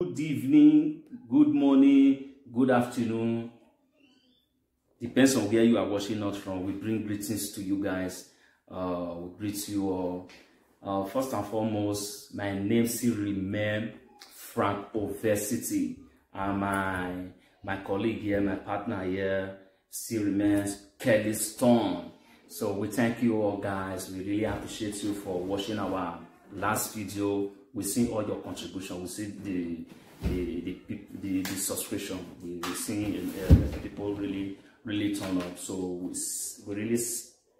Good evening, good morning, good afternoon. Depends on where you are watching us from. We bring greetings to you guys. We greet you all. First and foremost, my name still remains Frankovesity, and my colleague here, my partner here, still remains Kelly Stone. So we thank you all, guys. We really appreciate you for watching our last video. We see all your contribution. We see the subscription. We see people really turn up. So we really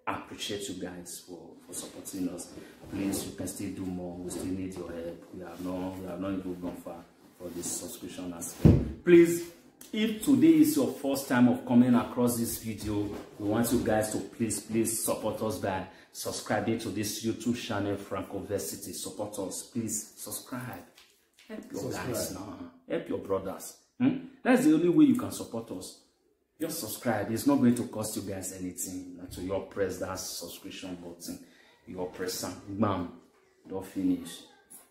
appreciate you guys for supporting us. Please, you can still do more. We still need your help. We have not even gone far for this subscription aspect. Please, if today is your first time of coming across this video, we want you guys to please support us by subscribing to this YouTube channel, Frankovesity. Support us, please subscribe. Help your guys now. Help your brothers. That's the only way you can support us. Just subscribe. It's not going to cost you guys anything. So you press that subscription button. You press bam, don't finish.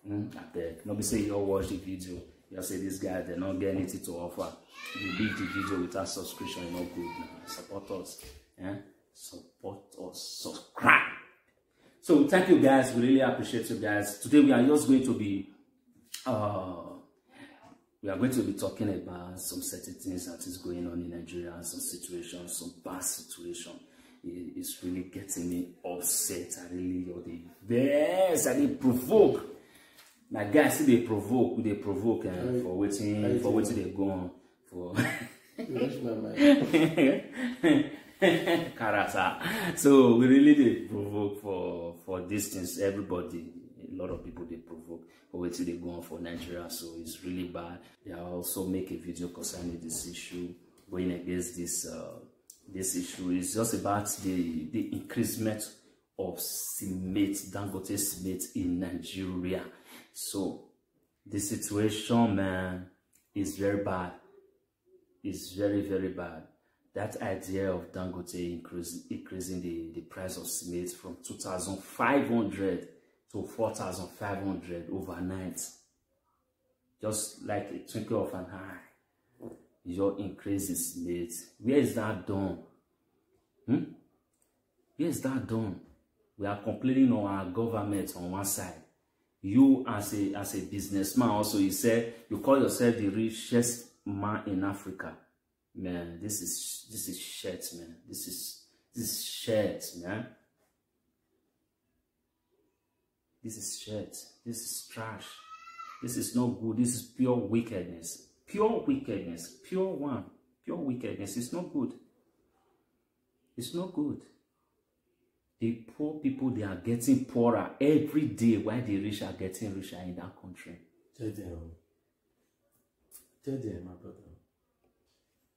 I beg. Nobody say you watch the video. You say this guy, they're not getting anything to offer. You leave the video without subscription, you're not good now. Support us. Support us. Subscribe. So thank you guys. We really appreciate you guys. Today we are just going to be talking about some certain things that is going on in Nigeria, some situations, some bad situation. It's really getting me upset. I really provoke. My guys see they provoke for waiting they go on for character. So we really did provoke for these things. Everybody, a lot of people they provoke for waiting they go on for Nigeria. So it's really bad. They also make a video concerning this issue, going against this issue. It's just about the increasement of cement, Dangote cement in Nigeria. So the situation, man, is very bad. It's very, very bad. That idea of Dangote increasing the price of cement from 2,500 to 4,500 overnight, just like a twinkle of an eye, your increase in cement. Where is that done? Where is that done? We are complaining on our government on one side. You as a businessman also, you said you call yourself the richest man in Africa. Man, this is shit, man. This is shit, man. This is shit. This is trash. This is not good. This is pure wickedness. Pure wickedness. Pure one. Pure wickedness. It's not good. It's not good. The poor people, they are getting poorer every day while the rich are getting richer in that country. Tell them, my brother.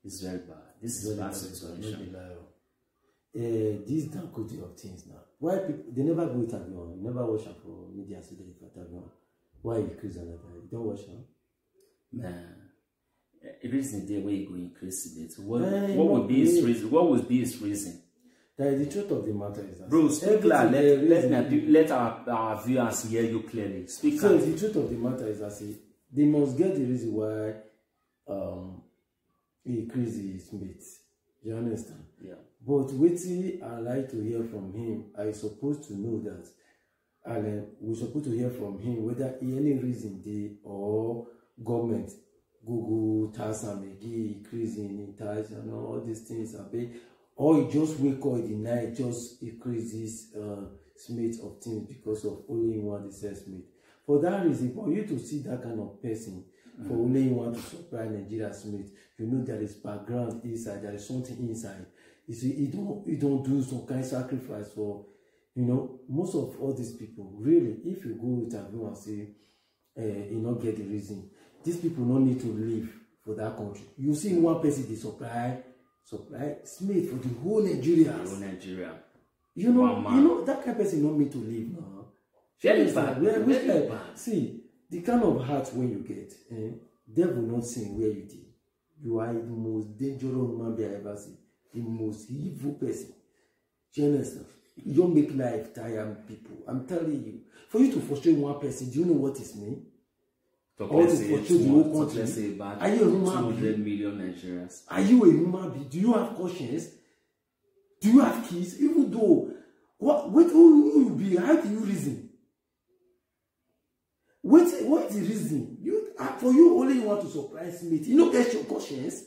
It's very bad. This is a bad situation. These Dangote of things now. Why people, they never go with everyone. You never watch them for media so they get everyone. Why increase another? You don't watch them? Man, it is the day where you go increase it. What would be his reason? What would be his reason? The truth of the matter is that, bro, speak loud. Let our viewers hear you clearly. Speak so loud. The truth of the matter is that they must get the reason why he increased his mates. You understand? Yeah. But waiting, I like to hear from him. I supposed to know that, and we're supposed to hear from him whether any reason they or government Google tax and maybe increasing in tax and all these things are paid. Or you just wake up in the night, just increases smith of things because of only one that says smith. For that reason, for you to see that kind of person, for only you want to supply Nigeria smith, you know there is background inside, there is something inside. You see, you don't do some kind of sacrifice for, you know, most of all these people. Really, if you go with everyone and say, you not get the reason, these people don't need to live for that country. You see one person they supply smith for the whole Nigeria. The whole Nigeria. You know that kind of person not meant to live now. Very bad. See, the kind of heart when you get, devil not saying where you did. You are the most dangerous human being I ever see. The most evil person. Do you understand? You don't make life tire people. I'm telling you. For you to frustrate one person, do you know what it means? Or to frustrate the whole country. Are you a human being? 200 million Nigerians. Are you a human being? Do you have conscience? Do you have kids? Even though, who you be? How do you reason? What is the reason? For you, only you want to surprise me. You don't get your conscience.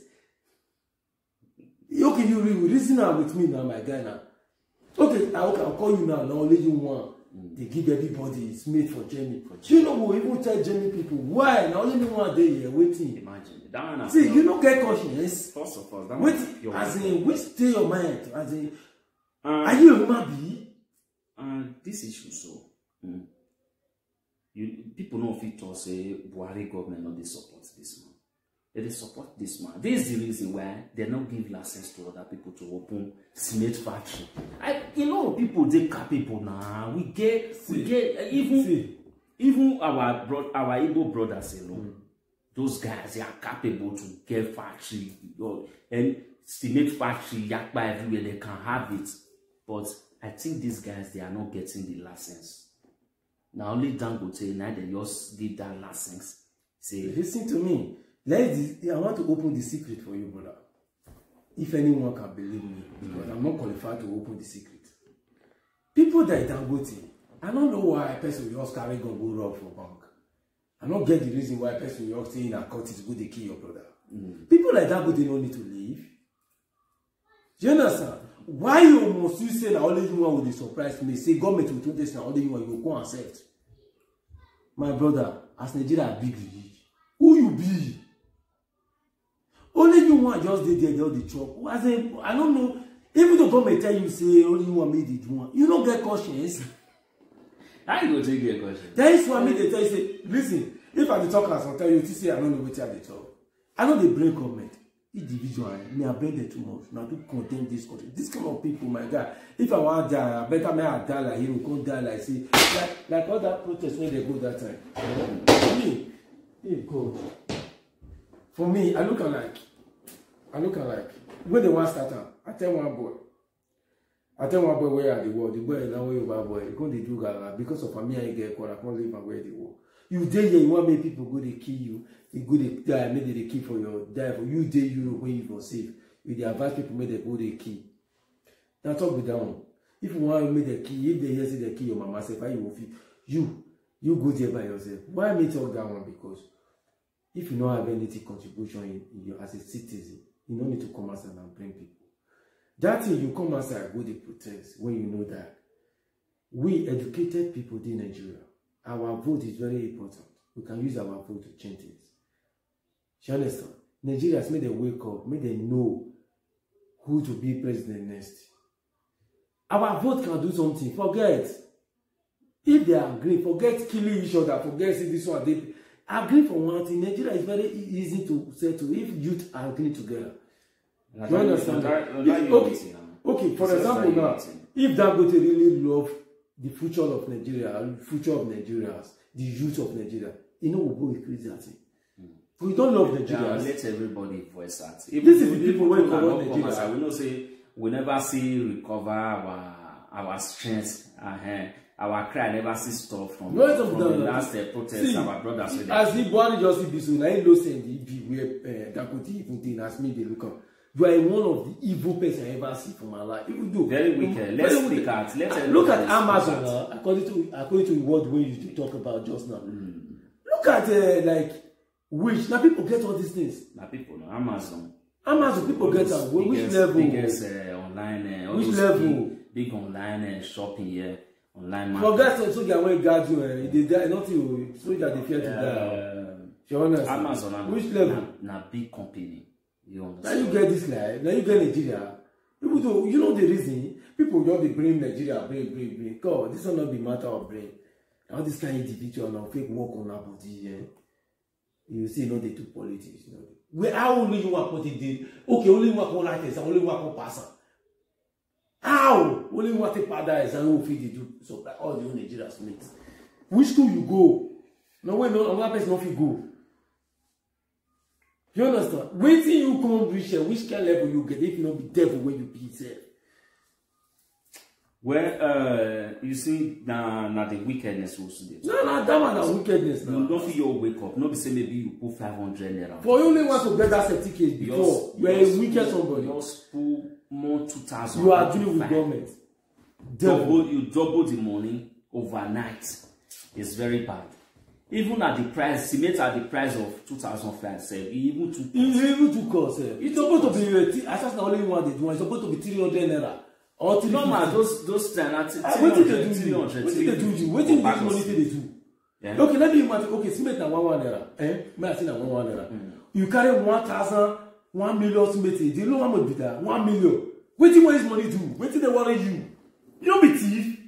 Okay, you reason with me now, my guy now. Okay, I'll call you now. Now only you want. They give everybody it's made for Jamie. You know who even tell Jamie people why? Now only me one day here waiting. Imagine that. See, you don't get conscience. First of all, that wait, as in, which stay your mind? As in, are you a human being? This issue so. People know if it was say Buhari government not they support this man. They support this man. This is the reason why they don't give license to other people to open cement factory. People they capable now. We get even our Igbo brothers alone. Those guys they are capable to get factory and cement factory yakba everywhere they can have it. But I think these guys they are not getting the license. Now only Dangote now they just give that license. Say listen to me. I want to open the secret for you, brother. If anyone can believe me, because I'm not qualified to open the secret. People that Dangote, I don't know why a person will just carry gun go rob for bank. I don't get the reason why a person will just stay in a court is good to kill your brother. People like Dangote don't need to leave. Do you understand? Why you must you say that only you one will surprise me? Say government will do this now, only you one you go accept. My brother, as Nigeria big, who you be? Only you want just did the chop. I don't know. Even the government tell you say only you want made it one. You don't get conscience. How you go take your conscience? That is why me they tell you say, listen, if I talk as I tell you, say I don't know what they talk. I know they blame government. Individual, me I blame them too much. Now to condemn this country. This kind of people, my God. If I want to die, I better may I die like him, can't die like see. Like all that protest when they go that time. For me, God. For me, I look alike. When they want to start up, I tell one boy where are the world. The boy is now way over boy. Because they do that because of me, I get caught. I can't live and where they war. You day here, you want make people go they kill you. They go they die, make they kill for your die for you. Day Europe when you go safe. If they advise people, make they go they kill. Now talk me down. If you want to make the kill, if they hear say they kill your mama, say you will feel you go there by yourself. Why me talk that one? Because if you don't have any contribution in your as a citizen, you don't need to come outside and bring people. That thing you come outside, go they protest when you know that we educated people in Nigeria. Our vote is very important. We can use our vote to change things. You understand? Nigeria has made them wake up, made them know who to be president next. Our vote can do something. Forget. If they agree, forget killing each other, forget see this one. They agree for one thing. Nigeria is very easy to settle if youth agree together. You understand? Okay, for example now, if Dangote really love the future of Nigeria, future of Nigerians, the youth of Nigeria, you know we'll go increase that thing. We don't love Nigeria. Let everybody voice out. This is the people who cover Nigeria. We know say we never see recover our strength. Our cry never see stuff from the last protest. See, our brothers. As the Buhari just see this one, I know saying the EV where Dangote even thing as me they look up. You are one of the evil person I ever see for my life. Even though very wicked. Let's look at. Look at Amazon. According to what we used to talk about just now. Look at like which now people get all these things. Now people know Amazon. People get at which level? Biggest online. Which level? Big online shopping here. Online market. Forget so they will guard you. They die nothing. So that they fear to die. You understand? Amazon. Which level? Now big company. You now you get this life, now you get Nigeria. People do, you know the reason? People just they bring Nigeria, bring. God, this will not be matter of brain. All this kind of individual now fake work on our body. You see, they do politics. Where how only you want what it did? Okay, only work on like this, only work on passer. How? Only want to paradise and who feed they do so like all the Nigerians mates. Which school you go? No way, no, another person not fit go. You understand? Waiting you come reach which kind level you get if not be devil when you be self. Well, you see, now the wickedness also there. No, that one is wickedness. You don't feel your wake up. Not be say maybe you put 500 naira. For you only want to get that certificate before you are a wicked somebody. Just put more 2,000. You are dealing with government. You double the money overnight. It's very bad. Even at the price, cement at the price of 2,005, even to cost. It's supposed to be. I just only one they do. It's supposed to be 300 naira. Or normal, those 300. What did they do? What did this money they do? Yeah. Okay, let me imagine. Okay, cement na 1 naira. May I say na 1 naira? You carry 1,000, 1 million cement. Do you know how much be that? 1 million. What do this money do? What did they worry you? You don't be thief.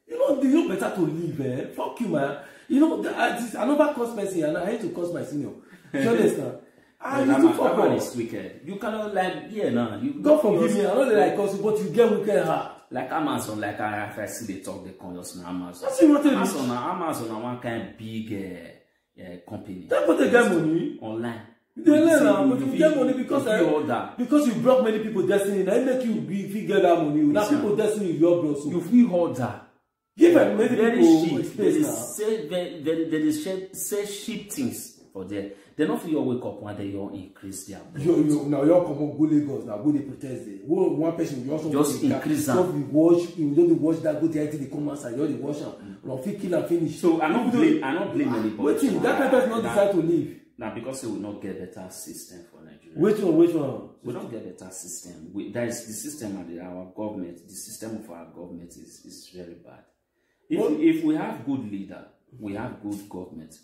You know better to live. Fuck you, man. You know, another cost person, and I hate to cost my senior. You understand? That man is wicked. You cannot God forgive me. I don't like cost you, but you get wicked hard. Like Amazon, like I see they talk, they call us Amazon. Amazon are one kind of big company. That's what they get money online. They learn, but you get money because you block many people destiny. Now it make you get that money. Now people destiny your blood. You feel order. Give them many people space now. There is say cheap things for there. They don't feel wake up one day you increase their now you come on go Lagos now go they protest there. One person you also just increase them. You don't watch that go there till they come outside. You only watch them. Now kill and finish. So I don't blame anybody. Waiting, that person not decide to leave. Now because they will not get better system for Nigeria. Which one? We don't get better system. That is the system of our government. The system of our government is very bad. If we have good leader, we have good government.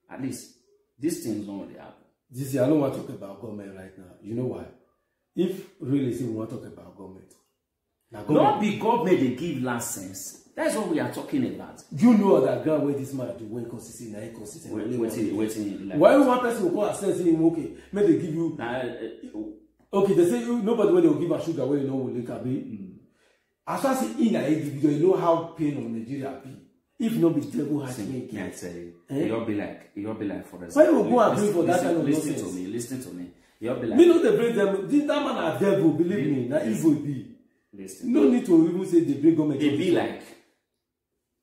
At least these things don't really happen. This year, I don't want to talk about government right now. You know why? If really we want to talk about government. Not the government they give license. That's what we are talking about. You know that ground where this man do when consistent, inconsistent. Waiting. Why one person will call assess him? Okay, maybe they give you. Okay, they say nobody when they will give a sugar when you know will lick a be. As far as in a individual, you know how pain on Nigeria be. If not be devil has me, can't say. You'll be like for example. Why you go and bring for that kind of nonsense? Listen to me. You'll be like. Me know they bring them. That man are devil. Believe me, that evil be. Listen. No need to even say they bring government. They be like,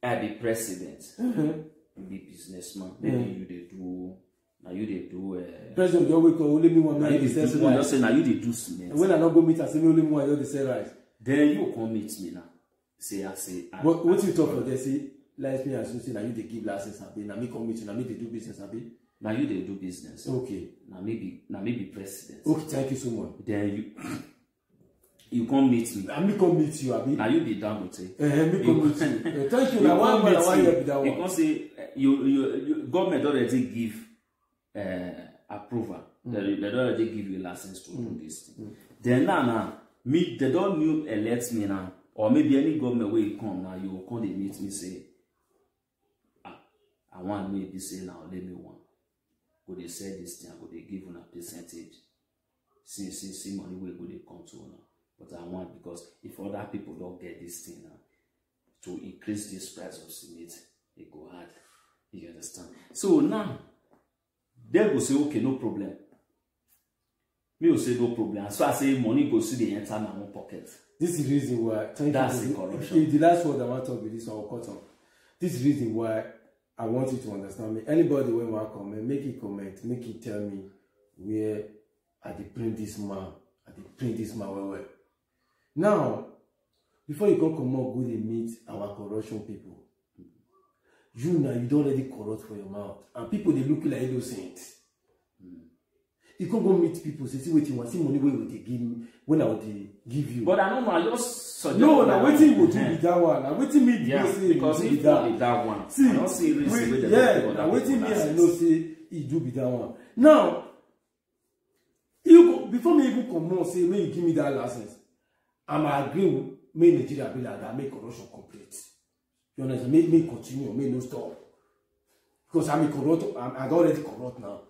I be president. You be businessman. Maybe you they do. Now you they do. President don't wake up. Only me one man. Just say now you they do cement. When I not go meet, I say me only one. You they say right. Then you come meet me now. Say. But what you talk for? They say. Like me as you say, now you they give license, abi. Now me come meet you, now me they do business, abi. Now you they do business. Okay. Now maybe president. Okay, thank you so much. Then you come meet me. Now me come meet you, abi. Now you be down with it. Me come meet you. Thank you. Now one year be that one. You can say you government already give approval. They don't already give you license to do this thing. Then now me they don't new elect me now, or maybe any government where you come now you will come they meet me say. I want me to say now, let me one. Go they say this thing, go they give on a percentage. See money where go they come to now. But I want because if other people don't get this thing now, to increase this price of cement, it go hard. You understand? So now, they will say, okay, no problem. Me will say no problem. So I say money go see the enter my own pocket. This is the reason why. That's the corruption. The last word I want to talk with this one, I'll cut off. This is the reason why. I want you to understand me. Anybody when want to comment, make it comment, make it tell me where I did print this man. Well. Now, before you can come up, go and meet our corruption people. You don't already corrupt for your mouth. And people they look like innocent. You can't go meet people, say, see what you want, see money where they give me, when I would give you. But I don't know, I just suggest. No, now waiting will do with that one. Now waiting me say because if you do that one. See, I don't see reason now waiting me I know say he do with that one. Now, you go before me even come on say when you give me that license, I'm agreeing make Nigeria be like that, make corruption complete. You understand? Make me continue, make no stop. Because I'm a corrupt, I'm already corrupt now.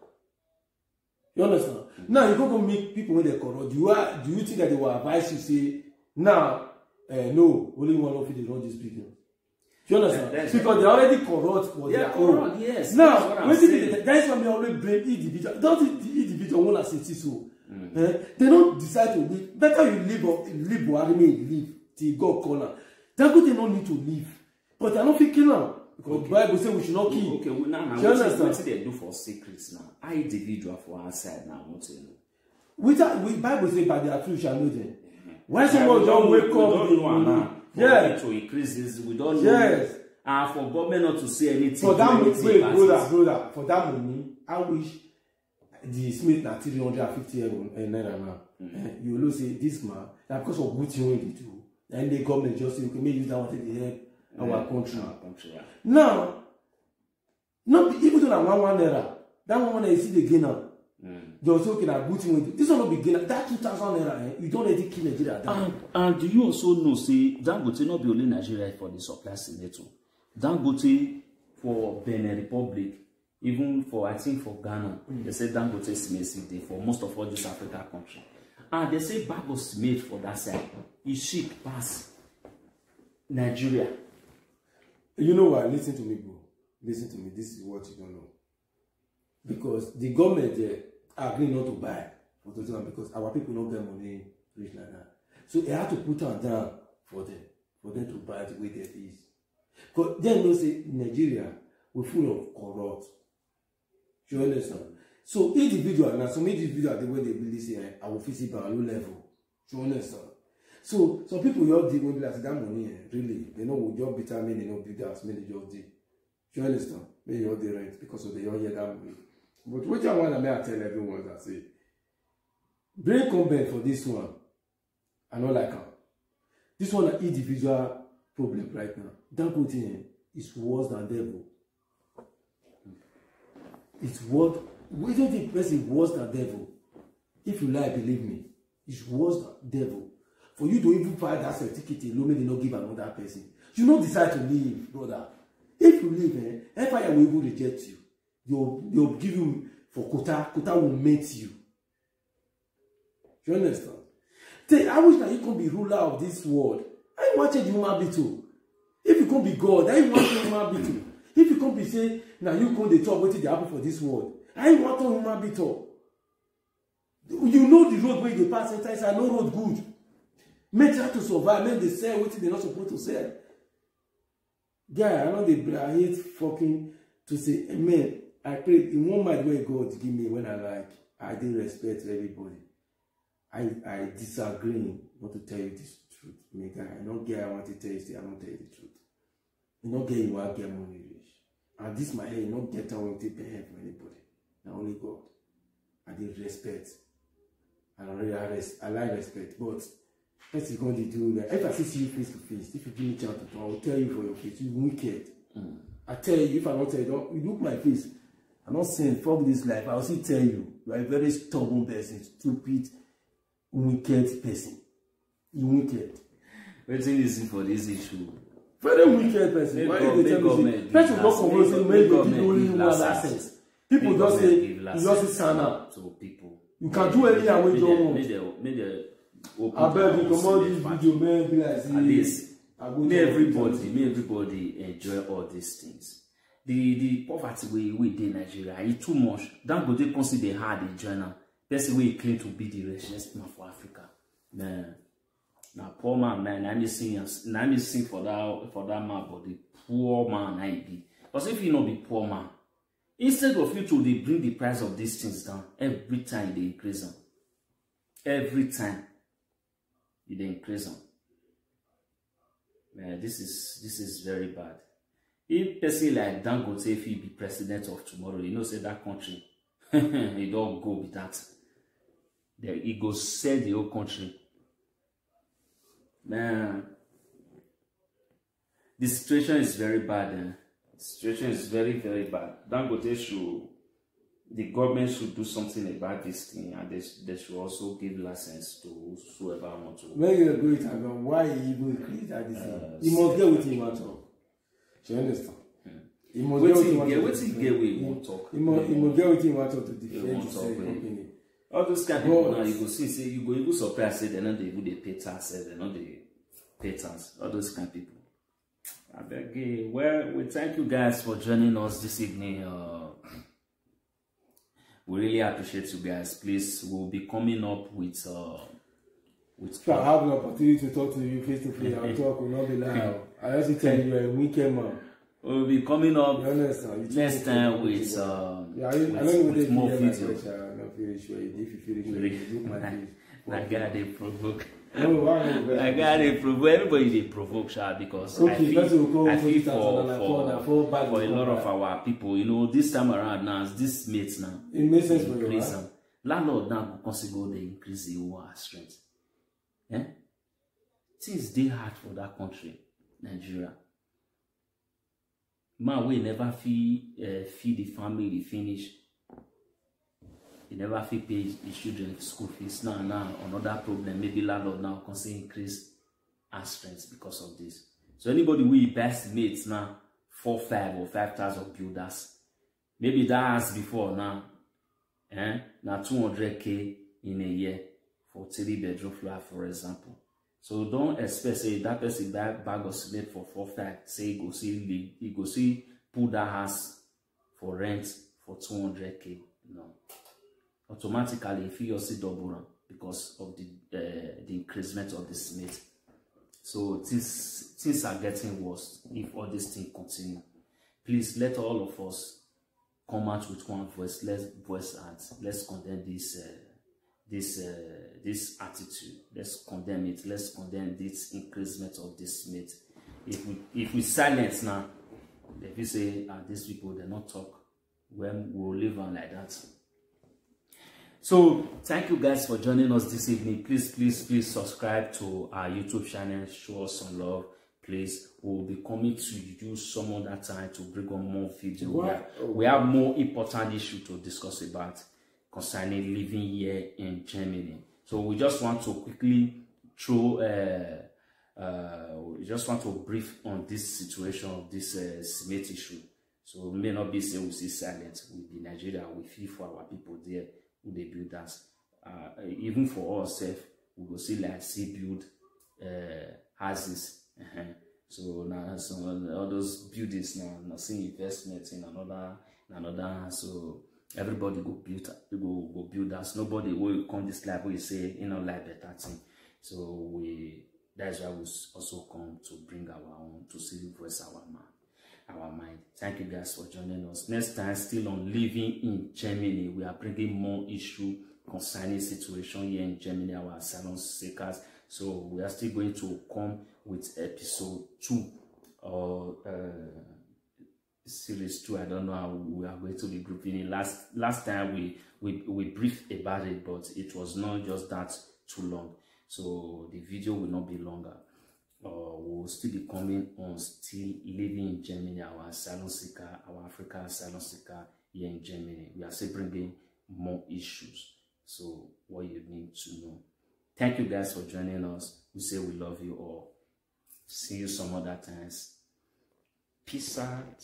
You understand? Now you go meet people when they corrupt. Do you think that they will advise you say, now, no, only one of you they run this business? You understand? Because they already corrupt for their own. Yes. Now, that's why we always blame individual. Don't the individual your own as it is so. They don't decide to leave. Better you leave or leave Buhari may leave till God call her. Dangote no need to leave. But I don't feel kill her. Because Bible say we should not kill. Okay, well, now what they do for secrets now? I individual for our side now, what you know. Which Bible say by their truth shall know them. When someone don't wake up, yeah, to increase this, we don't know. Yes. And for government not to say anything. For that money, wait, brother, for that money, I wish the Smith na 350 naira now. You will say this man, that because of what you want to do, and the government just say, okay, maybe use that one to help our country. Yeah. Now, not even though that one naira, that one you see the gainer. Just okay, that good thing. This one not be gainer. That 2,000 naira, you don't let it kill Nigeria. And do you also know, say, Dangote not be only Nigeria for the supply senator. Dangote for Benin Republic, even for, I think, for Ghana, they say Dangote is made for most of all this African country. And they say bag of cement for that side. Is cheap pass Nigeria. You know what? Listen to me, bro. Listen to me. This is what you don't know. Because the government agree not to buy for those one because our people don't get money rich like that. So they have to put on down for them to buy the way there is. Because then they say Nigeria we're full of corrupt. You understand? So individual now, some individual the way they really say I will fix it by a low level. You understand? So some people you did maybe like that money really they know what job better mean they know build as many just did. You understand? Maybe you the rent because of the young year that money. But what I want to tell everyone that say bring comment for this one. I don't like her. This one an individual problem right now. Dangote is worse than devil. It's what we don't think person worse than devil. If you lie, believe me, it's worse than devil. For you to even buy that certificate, you may not give another person. You don't decide to leave, brother. If you leave, empire will even reject you. They'll give you for quota. Quota will mate you. You understand? I wish that you can be ruler of this world. I want change human being too. If you can be God, I want change human being too. If you can be say, now you can the talk what they happen for this world. I want to human being too. You know the road where they pass sometimes I know road good. Make sure to survive, make they sell what they're not supposed to sell. Guy, I know I hate fucking to say, man, I pray in one mind where God give me when I didn't respect everybody. I disagree not to tell you this truth. Make I don't get I want to tell you, I don't tell you the truth. You don't get you want get money rich. And this my head, you don't get I want to pay for anybody. Now only God. I did respect. And I like respect. But let's see going to do that. If I see you face to face, if you give me a chance to talk, I will tell you for your face, you wicked. I tell you, if I don't tell you, don't you look my face. I'm not saying fuck this life. I will still tell you, you are a very stubborn person, stupid, wicked person. You wicked. Waiting listen for this issue. Very wicked person. Why you tell me? Person don't converse with me. Maybe only one access. People just say you just say sana to people. You can do anything when you want. I beg you come on this video, man. Be like this. May everybody enjoy all these things. The poverty we in Nigeria is too much. Dangote consider hard in journal. Person we claim to be the richest man for Africa. Man, now poor man, I may sing for that man, but the poor man I be. Because if you not be poor man, instead of you to bring the price of these things down, every time they increase them. Every time they increase them. Man, this is very bad. If person like Dangote, if he be president of tomorrow, you know, say that country, he don't go with that. Then he go sell the whole country. Man, the situation is very bad. The situation is very, very bad. Dangote the government should do something about this thing, and they should also give license to whoever want to. When you agree with him, why he even create that this thing? He must get with him want to. You understand? He must get with him want to. What he get with him want talk. He must get with him want to defend his company. All those kind of people now, you go see, say you go even surprise, say they not they even they pay tax, they not they pay tax. All those kind of people. I beg you. Well, we thank you guys for joining us this evening. We really appreciate you guys. Please, we'll be coming up with if I have an opportunity to talk to you face to face, I'll talk, will not be loud. I also tell you, you're a wicked man. We'll be coming up next time with more videos. I got to provoke. I got to provoke. Everybody they provoke, because I feel for a lot of our people, you know, this time around now, this mates now. It makes sense for you. Landlord now consider they increase the war strength. Eh? Things they hard for that country, Nigeria. Man, we never feed the family finish. He never fee pay the children school fees. Now another problem. Maybe landlord now consider increase our strength because of this. So anybody we best mates now 4, 5 or 5,000 builders. Maybe that has before now. Now 200K in a year for 3-bedroom flat, for example. So don't expect say that person buy bag of cement for 4, 5. Say he go see put that house for rent for 200K. No. Automatically if you see double because of the increasement of the cement. So things are getting worse if all these things continue. Please let all of us come out with one voice. Let's voice out. Let's condemn this attitude. Let's condemn it. Let's condemn this increasement of this cement. If we silence now, if you say these people they not talk, when we'll live on like that. So thank you guys for joining us this evening. Please subscribe to our YouTube channel. Show us some love. Please, we'll be coming to you some other time to bring on more videos. We have more important issues to discuss about concerning living here in Germany. So we just want to quickly throw we just want to brief on this situation of this cement issue. So we may not be saying we see silent. We be Nigeria, we feel for our people there who they build us. Even for ourselves, we will see like build houses. So now all those buildings now seeing investments in another. So everybody go build us. Nobody will come this life where you say like better thing. So that's why we also come to bring our own, to see voice our mind. Thank you guys for joining us. Next time, still on living in Germany, we are bringing more issue concerning situation here in Germany, our asylum seekers. So we are still going to come with episode 2 or series 2. I don't know how we are going to be grouping it. Last time we briefed about it, but it was not just that too long. So the video will not be longer. We'll still be coming on still living in Germany, our asylum seeker, our African asylum seeker here in Germany. We are still bringing more issues. So what you need to know. Thank you guys for joining us. We say we love you all. See you some other times. Peace out.